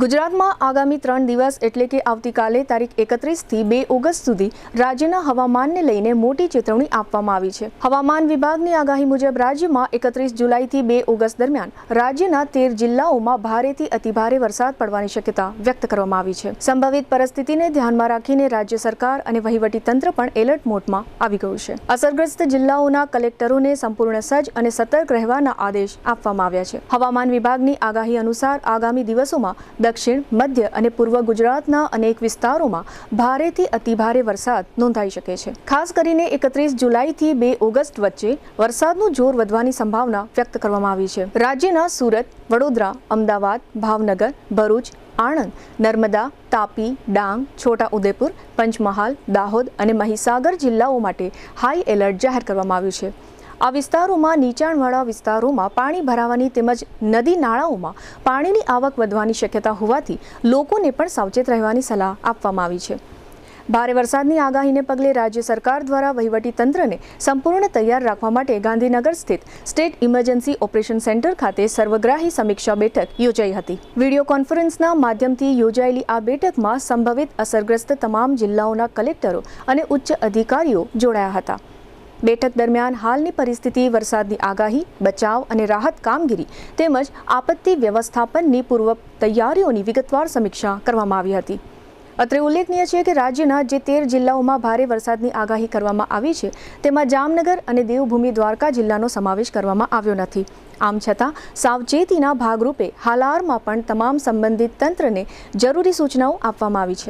ગુજરાતમાં આગામી 3 દિવસ એટલે કે આવતીકાલે તારીખ 31 થી 2 ઓગસ્ટ સુધી રાજ્યના હવામાનને લઈને મોટી ચેતવણી આપવામાં આવી છે। હવામાન વિભાગની આગાહી મુજબ રાજ્યમાં 31 જુલાઈથી 2 ઓગસ્ટ દરમિયાન રાજ્યના 13 જિલ્લાઓમાં ભારેથી અતિભારે વરસાદ પડવાની શક્યતા વ્યક્ત કરવામાં આવી છે। સંભવિત પરિસ્થિતિને ધ્યાનમાં રાખીને રાજ્ય સરકાર અને વહીવટી તંત્ર પણ એલર્ટ મોડમાં આવી ગયું છે। અસરગ્રસ્ત જિલ્લાઓના કલેક્ટરોને સંપૂર્ણ સજ્જ અને સતર્ક રહેવાના આદેશ આપવામાં આવ્યા છે। હવામાન વિભાગની આગાહી અનુસાર આગામી દિવસોમાં દક્ષિણ, મધ્ય અને પૂર્વ ગુજરાતના અનેક વિસ્તારોમાં ભારેથી અતિભારે વરસાદ નોંધાઈ શકે છે। ખાસ કરીને 31 જુલાઈથી 2 ઓગસ્ટ વચ્ચે વરસાદનું જોર વધવાની સંભાવના વ્યક્ત કરવામાં આવી છે। રાજ્યના સુરત, વડોદરા, અમદાવાદ, ભાવનગર, ભરૂચ, આણંદ, નર્મદા, તાપી, ડાંગ, છોટા ઉદેપુર, પંચમહાલ, દાહોદ અને મહીસાગર જિલ્લાઓ માટે હાઈ એલર્ટ જાહેર કરવામાં આવ્યું છે। આ વિસ્તારોમાં નીચાણવાળા વિસ્તારોમાં પાણી ભરાવાની તેમજ નદી નાળાઓમાં પાણીની આવક વધવાની શક્યતા હોવાથી લોકોને પણ સાવચેત રહેવાની સલાહ આપવામાં આવી છે। ભારે વરસાદની આગાહીને પગલે રાજ્ય સરકાર દ્વારા વહીવટી તંત્રને સંપૂર્ણ તૈયાર રાખવા માટે ગાંધીનગર સ્થિત સ્ટેટ ઇમરજન્સી ઓપરેશન સેન્ટર ખાતે સર્વગ્રાહી સમીક્ષા બેઠક યોજાઈ હતી। વિડીયો કોન્ફરન્સના માધ્યમથી યોજાયેલી આ બેઠકમાં સંભવિત અસરગ્રસ્ત તમામ જિલ્લાઓના કલેક્ટરો અને ઉચ્ચ અધિકારીઓ જોડાયા હતા। બેઠક દરમિયાન હાલની પરિસ્થિતિ, વરસાદની આગાહી, બચાવ અને રાહત કામગીરી તેમજ આપત્તિ વ્યવસ્થાપનની પૂર્વ તૈયારીઓની વિગતવાર સમીક્ષા કરવામાં આવી હતી। અત્રે ઉલ્લેખનીય છે કે રાજ્યના જે 13 જિલ્લાઓમાં ભારે વરસાદની આગાહી કરવામાં આવી છે તેમાં જામનગર અને દેવભૂમિ દ્વારકા જિલ્લાનો સમાવેશ કરવામાં આવ્યો નથી। આમ છતાં સાવચેતીના ભાગરૂપે હાલારમાં પણ તમામ સંબંધિત તંત્રને જરૂરી સૂચનાઓ આપવામાં આવી છે।